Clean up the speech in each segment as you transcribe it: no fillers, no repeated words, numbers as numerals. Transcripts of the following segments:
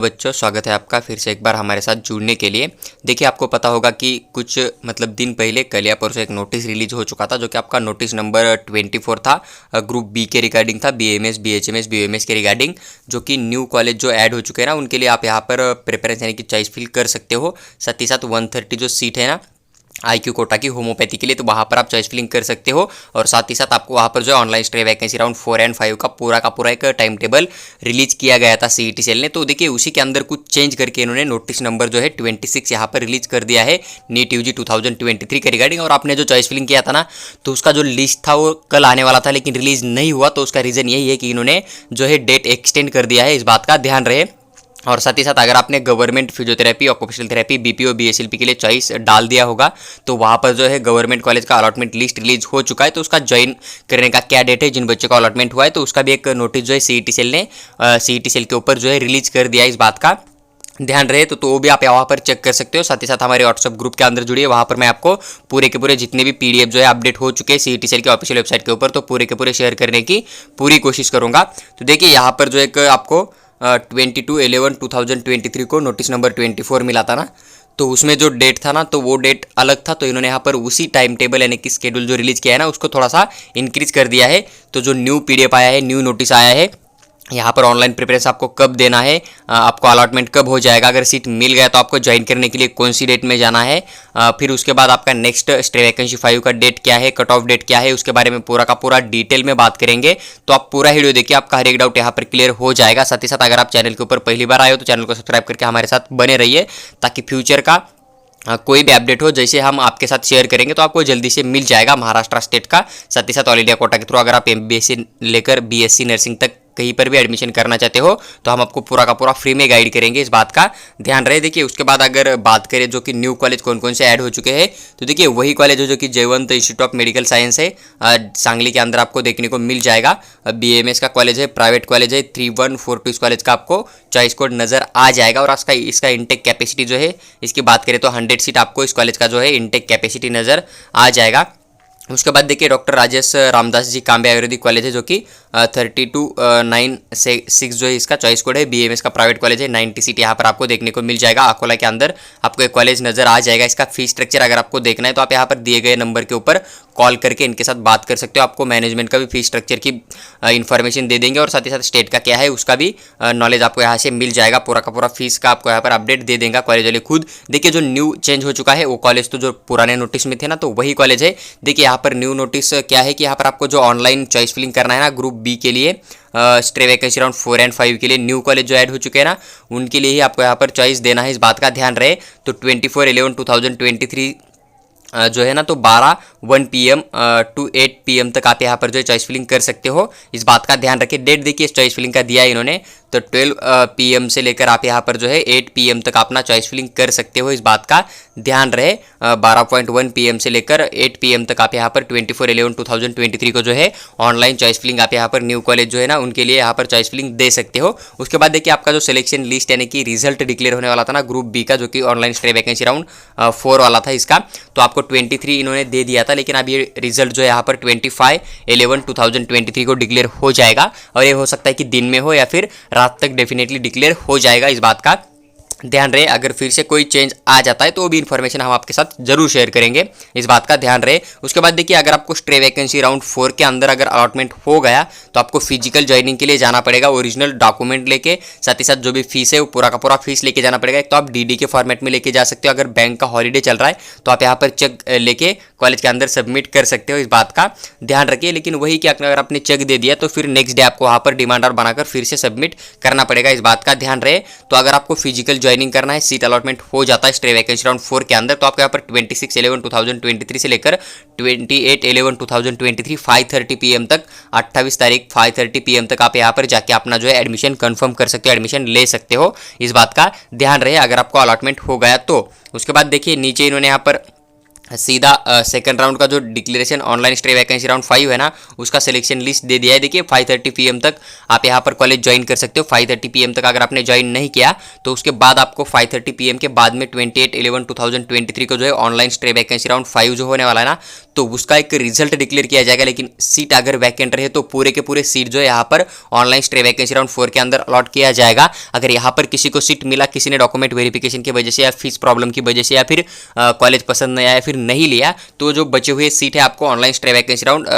बच्चों, स्वागत है आपका फिर से एक बार हमारे साथ जुड़ने के लिए। देखिए, आपको पता होगा कि कुछ दिन पहले कल या परसों एक नोटिस रिलीज हो चुका था, जो कि आपका नोटिस नंबर 24 था। ग्रुप बी के रिगार्डिंग था, बीएमएस, बीएचएमएस, बीओएमएस के रिगार्डिंग, जो कि न्यू कॉलेज जो ऐड हो चुके हैं ना, उनके लिए आप यहाँ पर प्रेफरेंस यानी कि चॉइस फिल कर सकते हो। साथ ही साथ 130 जो सीट है ना आईक्यू कोटा की होम्योपैथी के लिए, तो वहाँ पर आप चॉइस फिलिंग कर सकते हो। और साथ ही साथ आपको वहाँ पर जो है online stay vacancy round 4 and 5 का पूरा एक टाइम टेबल रिलीज किया गया था सीईटी सेल ने। तो देखिए, उसी के अंदर कुछ चेंज करके इन्होंने नोटिस नंबर जो है 26 यहाँ पर रिलीज कर दिया है नीट यूजी 2023 के रिगार्डिंग। और आपने जो चॉइस फिलिंग किया था ना, तो उसका जो लिस्ट था वो कल आने वाला था, लेकिन रिलीज नहीं हुआ। तो उसका रीज़न यही है कि इन्होंने जो है डेट एक्सटेंड कर दिया है, इस बात का ध्यान रहे। और साथ ही साथ अगर आपने government physiotherapy, occupational therapy, BPO, BSLP के लिए चॉइस डाल दिया होगा, तो वहाँ पर जो है गवर्नमेंट कॉलेज का अलॉटमेंट लिस्ट रिलीज हो चुका है। तो उसका ज्वाइन करने का क्या डेट है, जिन बच्चों का अलॉटमेंट हुआ है, तो उसका भी एक नोटिस जो है सीईटी सेल ने सीईटी सेल के ऊपर जो है रिलीज कर दिया है, इस बात का ध्यान रहे। तो वो भी आप वहाँ पर चेक कर सकते हो। साथ ही साथ हमारे व्हाट्सअप ग्रुप के अंदर जुड़िए, वहाँ पर मैं आपको पूरे के पूरे जितने भी पीडीएफ जो है अपडेट हो चुके हैं सीईटी सेल के ऑफिशियल वेबसाइट के ऊपर, तो पूरे के पूरे शेयर करने की पूरी कोशिश करूँगा। तो देखिए, यहाँ पर जो एक आपको 22/11/2023 को नोटिस नंबर 24 मिला था ना, तो उसमें जो डेट था ना, तो वो डेट अलग था। तो इन्होंने यहाँ पर उसी टाइम टेबल यानी कि स्केड्यूल जो रिलीज किया है ना, उसको थोड़ा सा इंक्रीज कर दिया है। तो जो न्यू पीडीएफ आया है, न्यू नोटिस आया है, यहाँ पर ऑनलाइन प्रिपरेशन आपको कब देना है, आपको अलॉटमेंट कब हो जाएगा, अगर सीट मिल गया तो आपको ज्वाइन करने के लिए कौन सी डेट में जाना है, फिर उसके बाद आपका नेक्स्ट स्टे वैकेंसी 5 का डेट क्या है, कट ऑफ डेट क्या है, उसके बारे में पूरा का पूरा डिटेल में बात करेंगे। तो आप पूरा वीडियो देखिए, आपका हर एक डाउट यहाँ पर क्लियर हो जाएगा। साथ ही साथ अगर आप चैनल के ऊपर पहली बार आए हो तो चैनल को सब्सक्राइब करके हमारे साथ बने रहिए, ताकि फ्यूचर का कोई भी अपडेट हो जैसे हम आपके साथ शेयर करेंगे तो आपको जल्दी से मिल जाएगा महाराष्ट्र स्टेट का। साथ ही साथ ऑल इंडिया कोटा के थ्रू अगर आप एमबीएससी लेकर बीएससी नर्सिंग तक कहीं पर भी एडमिशन करना चाहते हो, तो हम आपको पूरा का पूरा फ्री में गाइड करेंगे, इस बात का ध्यान रहे। देखिए, उसके बाद अगर बात करें जो कि न्यू कॉलेज कौन कौन से ऐड हो चुके हैं, तो देखिए वही कॉलेज है जो कि जयवंत इंस्टीट्यूट ऑफ मेडिकल साइंस है, सांगली के अंदर आपको देखने को मिल जाएगा। बीएमएस का कॉलेज है, प्राइवेट कॉलेज है, 3142 इस कॉलेज का आपको चॉइस कोड नज़र आ जाएगा। और इसका इंटेक कैपेसिटी जो है, इसकी बात करें तो 100 सीट आपको इस कॉलेज का जो है इंटेक कैपेसिटी नज़र आ जाएगा। उसके बाद देखिए, डॉक्टर राजेश रामदास जी कांबे आयुर्वेदिक कॉलेज है, जो कि 3296 जो है इसका चॉइस कोड है। बीएमएस का प्राइवेट कॉलेज है, 90 सीट यहाँ पर आपको देखने को मिल जाएगा। अकोला के अंदर आपको एक कॉलेज नज़र आ जाएगा। इसका फी स्ट्रक्चर अगर आपको देखना है तो आप यहाँ पर दिए गए नंबर के ऊपर कॉल करके इनके साथ बात कर सकते हो। आपको मैनेजमेंट का भी फी स्ट्रक्चर की इन्फॉर्मेशन दे देंगे, और साथ ही साथ स्टेट का क्या है उसका भी नॉलेज आपको यहाँ से मिल जाएगा। पूरा का पूरा फीस का आपको यहाँ पर अपडेट दे देंगे कॉलेज वाले खुद। देखिए, जो न्यू चेंज हो चुका है वो कॉलेज तो जो पुराने नोटिस में थे ना, तो वही कॉलेज है। देखिए, यहाँ पर न्यू नोटिस क्या है कि यहाँ पर आपको जो ऑनलाइन चॉइस फिलिंग करना है ना ग्रुप बी के लिए, स्टे वैकेंसी राउंड 4 एंड 5 के लिए न्यू कॉलेज जो ऐड हो चुके हैं ना, उनके लिए ही आपको यहाँ पर चॉइस देना है, इस बात का ध्यान रहे। तो 24/11/2023 जो है ना, तो 1 PM टू 8 PM तक आप यहाँ पर जो है चॉइस फिलिंग कर सकते हो, इस बात का ध्यान रखिए। डेट देखिए इस चॉइस फिलिंग का दिया है इन्होंने, तो 12 PM से लेकर आप यहाँ पर जो है 8 PM तक अपना चॉइस फिलिंग कर सकते हो, इस बात का ध्यान रहे। 12.1 PM से लेकर 8 PM तक आप यहाँ पर 24/11/2023 को जो है ऑनलाइन चॉइस फिलिंग आप यहाँ पर न्यू कॉलेज जो है ना उनके लिए यहाँ पर चॉइस फिलिंग दे सकते हो। उसके बाद देखिए, आपका जो सिलेक्शन लिस्ट यानी कि रिजल्ट डिक्लेयर होने वाला था ना ग्रुप बी का, जो कि ऑनलाइन स्टे वैकेंसी राउंड 4 वाला था इसका, तो आपको 23 इन्होंने दे दिया था, लेकिन अब ये रिजल्ट जो है यहाँ पर 25/11/2023 को डिक्लेयर हो जाएगा। और ये हो सकता है कि दिन में हो या फिर रात तक डेफिनेटली डिक्लेयर हो जाएगा, इस बात का ध्यान रहे। अगर फिर से कोई चेंज आ जाता है तो वो भी इन्फॉर्मेशन हम आपके साथ जरूर शेयर करेंगे, इस बात का ध्यान रहे। उसके बाद देखिए, अगर आपको स्टे वैकेंसी राउंड 4 के अंदर अगर अलॉटमेंट हो गया तो आपको फिजिकल ज्वाइनिंग के लिए जाना पड़ेगा, ओरिजिनल डॉक्यूमेंट लेके, साथ ही साथ जो भी फीस है वो पूरा का पूरा फीस लेके जाना पड़ेगा। एक तो आप डीडी के फॉर्मेट में लेके जा सकते हो, अगर बैंक का हॉलीडे चल रहा है तो आप यहाँ पर चेक लेके कॉलेज के अंदर सबमिट कर सकते हो, इस बात का ध्यान रखिए। लेकिन वही कि अगर आपने चेक दे दिया तो फिर नेक्स्ट डे आपको वहाँ पर डिमांडर बनाकर फिर से सबमिट करना पड़ेगा, इस बात का ध्यान रहे। तो अगर आपको फिजिकल ज्वाइनिंग करना है, सीट अलॉटमेंट हो जाता है स्टे वैकेंसी राउंड 4 के अंदर, तो आपको यहाँ पर 26/11/2023 से लेकर 28/11/2023 5:30 PM तक, 28 तारीख 5:30 PM तक आप यहाँ पर जाके अपना जो है एडमिशन कंफर्म कर सकते हो, एडमिशन ले सकते हो, इस बात का ध्यान रहे अगर आपको अलॉटमेंट हो गया तो। उसके बाद देखिए, नीचे इन्होंने यहाँ पर सीधा सेकंड राउंड का जो declaration online stray vacancy round 5 है ना, उसका सिलेक्शन लिस्ट दे दिया है। देखिए 5:30 PM तक आप यहाँ पर कॉलेज ज्वाइन कर सकते हो। 5:30 PM तक अगर आपने ज्वाइन नहीं किया तो उसके बाद आपको 5:30 PM के बाद में 28/11/2023 को जो है ऑनलाइन स्ट्रे वैकेंसी राउंड 5 जो होने वाला है ना, तो उसका एक रिजल्ट डिक्लेयर किया जाएगा। लेकिन सीट अगर वैकेंट रहे तो पूरे के पूरे सीट जो है यहाँ पर ऑनलाइन स्ट्रे वैकेंसी राउंड 4 के अंदर अलॉट किया जाएगा। अगर यहाँ पर किसी को सीट मिला, किसी ने डॉक्यूमेंट वेरिफिकेशन की वजह से या फीस प्रॉब्लम की वजह से या फिर कॉलेज पसंद नहीं आया फिर नहीं लिया, तो जो बचे हुए सीट है आपको ऑनलाइन स्ट्रे वैकेंसी राउंड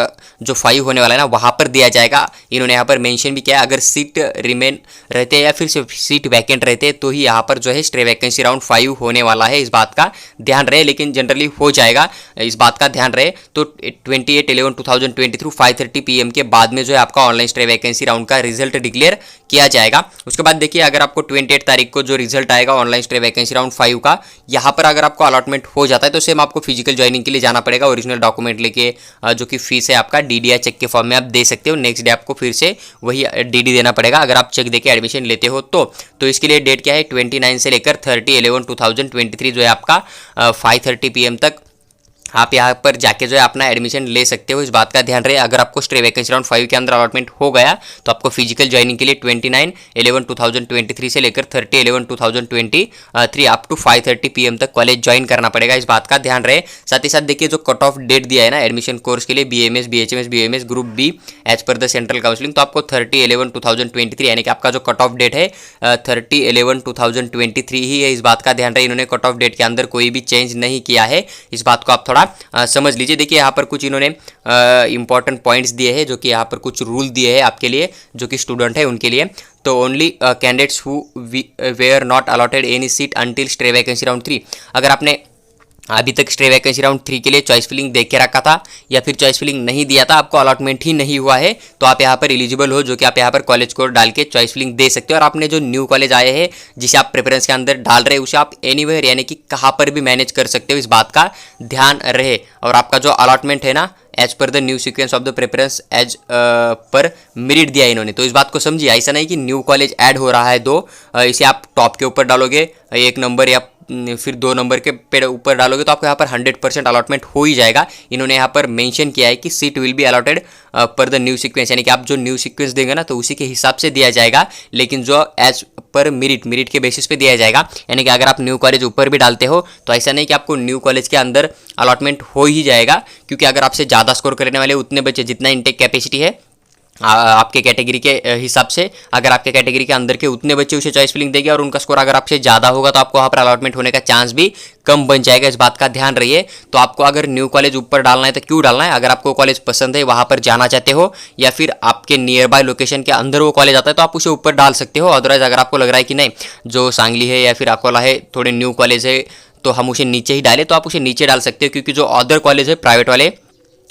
जो 5 होने वाला है ना, वहाँ पर दिया जाएगा। इन्होंने यहाँ पर मेंशन भी किया है, अगर सीट रिमेन रहते हैं या फिर सीट वैकेंट रहते हैं तो ही यहाँ पर जो है स्ट्रे वैकेंसी राउंड 5 होने वाला है। इस बात का ध्यान रहे, लेकिन जनरली हो जाएगा, इस बात का ध्यान रहे। तो 28/11/2023 5:30 PM के बाद में जो है आपका ऑनलाइन स्ट्रे वैकेंसी राउंड का रिजल्ट डिक्लेयर किया जाएगा। उसके बाद देखिए अगर आपको 28 तारीख को जो रिजल्ट आएगा ऑनलाइन स्ट्रे वैकेंसी राउंड 5 का, यहाँ पर अगर आपको अलॉटमेंट हो जाता है तो सेम आपको फिजिकल ज्वाइनिंग के लिए जाना पड़ेगा, ओरिजिनल डॉक्यूमेंट लेके, जो कि फीस है आपका DDI चेक के फॉर्म में आप दे सकते हो। नेक्स्ट डे आपको फिर से वही DD देना पड़ेगा अगर आप चेक देके एडमिशन लेते हो तो इसके लिए डेट क्या है, 29 से लेकर 30/11/2023 जो है आपका 5:30 PM तक आप यहाँ पर जाके जो है अपना एडमिशन ले सकते हो। इस बात का ध्यान रहे, अगर आपको स्ट्रे वैकेंसी राउंड 5 के अंदर अलॉटमेंट हो गया तो आपको फिजिकल ज्वाइनिंग के लिए 29/11/2023 से लेकर 30/11/2023 अप टू 5:30 PM तक कॉलेज ज्वाइन करना पड़ेगा। इस बात का ध्यान रहे। साथ ही साथ देखिए जो कट ऑफ डेट दिया है ना एडमिशन कोर्स के लिए BAMS BHMS BAMS group B as per the central counselling, तो आपको 30/11/2023 यानी कि आपका जो कट ऑफ डेट है 30/11/2023 ही है। इस बात का ध्यान रहे, इन्होंने कट ऑफ डेट के अंदर कोई भी चेंज नहीं किया है। इस बात को आप थोड़ा समझ लीजिए। देखिए यहाँ पर कुछ इन्होंने इंपॉर्टेंट पॉइंट्स दिए हैं, जो कि यहाँ पर कुछ रूल दिए हैं आपके लिए जो कि स्टूडेंट है उनके लिए। तो only candidates who were not allotted any seat until stray vacancy round 3, अगर आपने अभी तक स्ट्रे वैकेंसी राउंड 3 के लिए चॉइस फिलिंग देख के रखा था या फिर चॉइस फिलिंग नहीं दिया था, आपको अलॉटमेंट ही नहीं हुआ है, तो आप यहाँ पर एलिजिबल हो, जो कि आप यहाँ पर कॉलेज कोड डाल के चॉइस फिलिंग दे सकते हो। और आपने जो न्यू कॉलेज आए हैं जिसे आप प्रेफरेंस के अंदर डाल रहे हैं उसे आप एनीवेयर यानी कि कहाँ पर भी मैनेज कर सकते हो। इस बात का ध्यान रहे। और आपका जो अलॉटमेंट है ना as per the new sequence of the preference as per merit दिया है इन्होंने, तो इस बात को समझिए। ऐसा नहीं कि न्यू कॉलेज ऐड हो रहा है दो, इसे आप टॉप के ऊपर डालोगे 1 नंबर या फिर 2 नंबर के पेड़ ऊपर डालोगे तो आपको यहाँ पर 100% अलॉटमेंट हो ही जाएगा। इन्होंने यहाँ पर मेंशन किया है कि सीट विल बी अलॉटेड पर द न्यू सीक्वेंस, यानी कि आप जो न्यू सीक्वेंस देंगे ना तो उसी के हिसाब से दिया जाएगा, लेकिन जो एज पर मेरिट के बेसिस पे दिया जाएगा। यानी कि अगर आप न्यू कॉलेज ऊपर भी डालते हो तो ऐसा नहीं कि आपको न्यू कॉलेज के अंदर अलॉटमेंट हो ही जाएगा, क्योंकि अगर आपसे ज़्यादा स्कोर करने वाले उतने बच्चे, जितना इनटेक कैपेसिटी है आपके कैटेगरी के हिसाब से, अगर आपके कैटेगरी के अंदर के उतने बच्चे उसे चॉइस फिलिंग देंगे और उनका स्कोर अगर आपसे ज़्यादा होगा तो आपको वहाँ पर अलॉटमेंट होने का चांस भी कम बन जाएगा। इस बात का ध्यान रहिए। तो आपको अगर न्यू कॉलेज ऊपर डालना है तो क्यों डालना है, अगर आपको कॉलेज पसंद है वहाँ पर जाना चाहते हो या फिर आपके नियर बाय लोकेशन के अंदर वो कॉलेज आता है तो आप उसे ऊपर डाल सकते हो। अदरवाइज अगर आपको लग रहा है कि नहीं जो सांगली है या फिर अकोला है थोड़े न्यू कॉलेज है तो हम उसे नीचे ही डालें, तो आप उसे नीचे डाल सकते हो, क्योंकि जो अदर कॉलेज है प्राइवेट वाले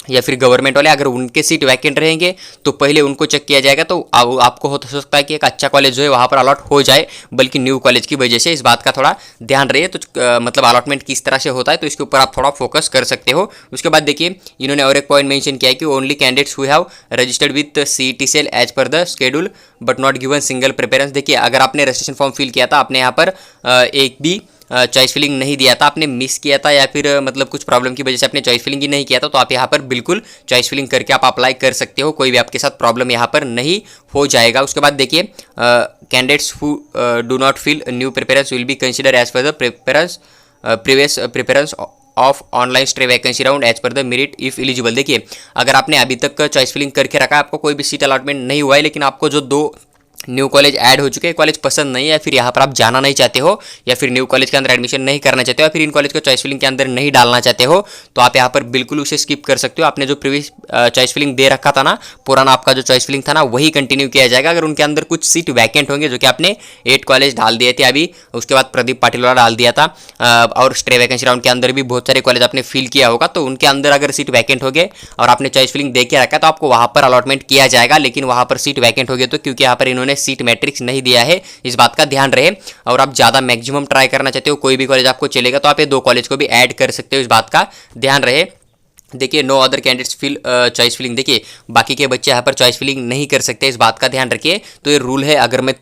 या फिर गवर्नमेंट वाले, अगर उनके सीट वैकेंट रहेंगे तो पहले उनको चेक किया जाएगा। तो आपको हो सकता है कि एक अच्छा कॉलेज जो है वहाँ पर अलॉट हो जाए, बल्कि न्यू कॉलेज की वजह से। इस बात का थोड़ा ध्यान रहे। तो मतलब अलॉटमेंट किस तरह से होता है तो इसके ऊपर आप थोड़ा फोकस कर सकते हो। उसके बाद देखिए इन्होंने और एक पॉइंट मेंशन किया है कि only candidates who have registered with CET cell as per the schedule but not given single preference. देखिए अगर आपने रजिस्ट्रेशन फॉर्म फिल किया था, आपने यहाँ पर एक भी चॉइस फिलिंग नहीं दिया था, आपने मिस किया था या फिर मतलब कुछ प्रॉब्लम की वजह से आपने चॉइस फिलिंग ही नहीं किया था, तो आप यहाँ पर बिल्कुल चॉइस फिलिंग करके आप अप्लाई कर सकते हो, कोई भी आपके साथ प्रॉब्लम यहाँ पर नहीं हो जाएगा। उसके बाद देखिए candidates who do not fill new preference will be consider as per the preference previous preference of online stray vacancy round as per the merit if eligible. देखिए अगर आपने अभी तक चॉइस फिलिंग करके रखा है, आपको कोई भी सीट अलॉटमेंट नहीं हुआ है, लेकिन आपको जो 2 न्यू कॉलेज ऐड हो चुके हैं, कॉलेज पसंद नहीं है या फिर यहाँ पर आप जाना नहीं चाहते हो या फिर न्यू कॉलेज के अंदर एडमिशन नहीं करना चाहते हो या फिर इन कॉलेज को चॉइस फिलिंग के अंदर नहीं डालना चाहते हो, तो आप यहाँ पर बिल्कुल उसे स्किप कर सकते हो। आपने जो प्रीवियस चॉइस फिलिंग दे रखा था ना, पुराना आपका जो चॉइस फिलिंग था ना, वही कंटिन्यू किया जाएगा। अगर उनके अंदर कुछ सीट वैकेंट होंगे, जो कि आपने 8 कॉलेज डाल दिए थे अभी, उसके बाद प्रदीप पाटिल वाला डाल दिया था और स्ट्रे वैकेंसी राउंड के अंदर भी बहुत सारे कॉलेज आपने फिल किया होगा, तो उनके अंदर अगर सीट वैकेंट हो गए और आपने चॉइस फिलिंग दे के रखा तो आपको वहाँ पर अलॉटमेंट किया जाएगा। लेकिन वहाँ पर सीट वैकेंट हो गए तो क्योंकि यहाँ पर इन्होंने सीट मैट्रिक्स नहीं दिया है, इस बात का ध्यान रहे। और आप ज़्यादा मैक्सिमम ट्राई करना चाहते हो, कोई भी कॉलेज आपको चलेगा तो आप ये 2 कॉलेज को भी ऐड कर सकते हो, इस बात का ध्यान रहे। देखिए no other candidates fill choice filling, देखिए बाकी के बच्चे यहाँ पर चॉइस फिलिंग नहीं कर सकते, इस बात का ध्यान रखिए। तो ये रूल है, अगर मैं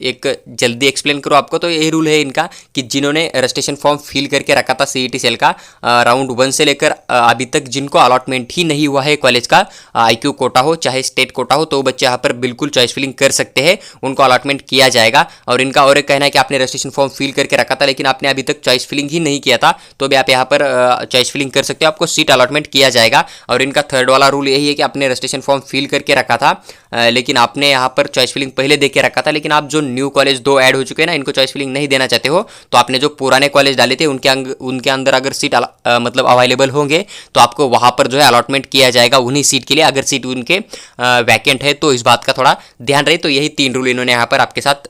एक जल्दी एक्सप्लेन करूँ आपको तो यही रूल है इनका कि जिन्होंने रजिस्ट्रेशन फॉर्म फिल करके रखा था सीईटी सेल का राउंड 1 से लेकर अभी तक जिनको अलॉटमेंट ही नहीं हुआ है कॉलेज का, आईक्यू कोटा हो चाहे स्टेट कोटा हो, तो बच्चे यहाँ पर बिल्कुल चॉइस फिलिंग कर सकते हैं, उनको अलॉटमेंट किया जाएगा। और इनका और एक कहना है कि आपने रजिस्ट्रेशन फॉर्म फिल करके रखा था लेकिन आपने अभी तक चॉइस फिलिंग ही नहीं किया था, तो भी आप यहाँ पर चॉइस फिलिंग कर सकते हो, आपको सीट अलॉटमेंट किया जाएगा। और इनका थर्ड वाला रूल यही है कि आपने रजिस्ट्रेशन फॉर्म फिल करके रखा था लेकिन आपने यहाँ पर चॉइस फिलिंग पहले दे के रखा था, लेकिन आप जो न्यू कॉलेज 2 ऐड हो चुके हैं ना, इनको चॉइस फिलिंग नहीं देना चाहते हो, तो आपने जो पुराने कॉलेज डाले थे उनके अंदर अगर सीट मतलब अवेलेबल होंगे तो आपको वहाँ पर जो है अलॉटमेंट किया जाएगा उन्हीं सीट के लिए, अगर सीट उनके वैकेंट है तो। इस बात का थोड़ा ध्यान रहे। तो यही 3 रूल इन्होंने यहाँ पर आपके साथ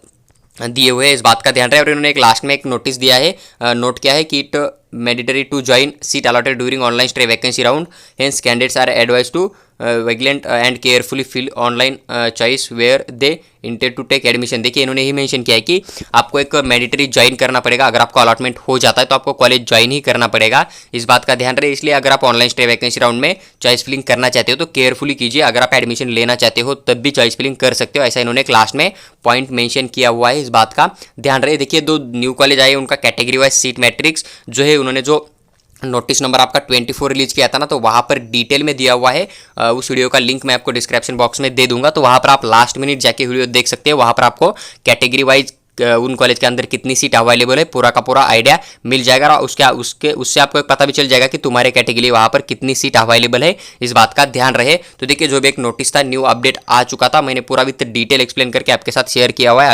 दिए हुए हैं, इस बात का ध्यान रहे। और इन्होंने एक लास्ट में एक नोटिस दिया है, नोट किया है कि it mandatory to join seat allotted during online stay vacancy round, hence candidates are advise to vigilant and carefully fill online choice where they intend to take admission. देखिए इन्होंने ही mention किया है कि आपको एक मैंडेटरी ज्वाइन करना पड़ेगा, अगर आपको अलॉटमेंट हो जाता है तो आपको कॉलेज ज्वाइन ही करना पड़ेगा, इस बात का ध्यान रहे। इसलिए अगर आप ऑनलाइन स्टे वैकेंसी राउंड में चॉइस फिलिंग करना चाहते हो तो केयरफुली कीजिए, अगर आप एडमिशन लेना चाहते हो तब भी चॉइस फिलिंग कर सकते हो, ऐसा इन्होंने क्लास में पॉइंट मेंशन किया हुआ है, इस बात का ध्यान रहे। देखिए 2 न्यू कॉलेज आए, उनका कैटेगरी वाइज सीट मैट्रिक्स जो है उन्होंने जो नोटिस नंबर आपका 24 रिलीज किया था ना, तो वहाँ पर डिटेल में दिया हुआ है, उस वीडियो का लिंक मैं आपको डिस्क्रिप्शन बॉक्स में दे दूंगा, तो वहाँ पर आप लास्ट मिनट जाके वीडियो देख सकते हैं। वहाँ पर आपको कैटेगरी वाइज उन कॉलेज के अंदर कितनी सीट अवेलेबल है पूरा का पूरा आइडिया मिल जाएगा, और उससे आपको एक पता भी चल जाएगा कि तुम्हारे कैटेगरी वहाँ पर कितनी सीट अवेलेबल है, इस बात का ध्यान रहे। तो देखिए जो भी एक नोटिस था, न्यू अपडेट आ चुका था, मैंने पूरा विद डिटेल एक्सप्लेन करके आपके साथ शेयर किया हुआ है।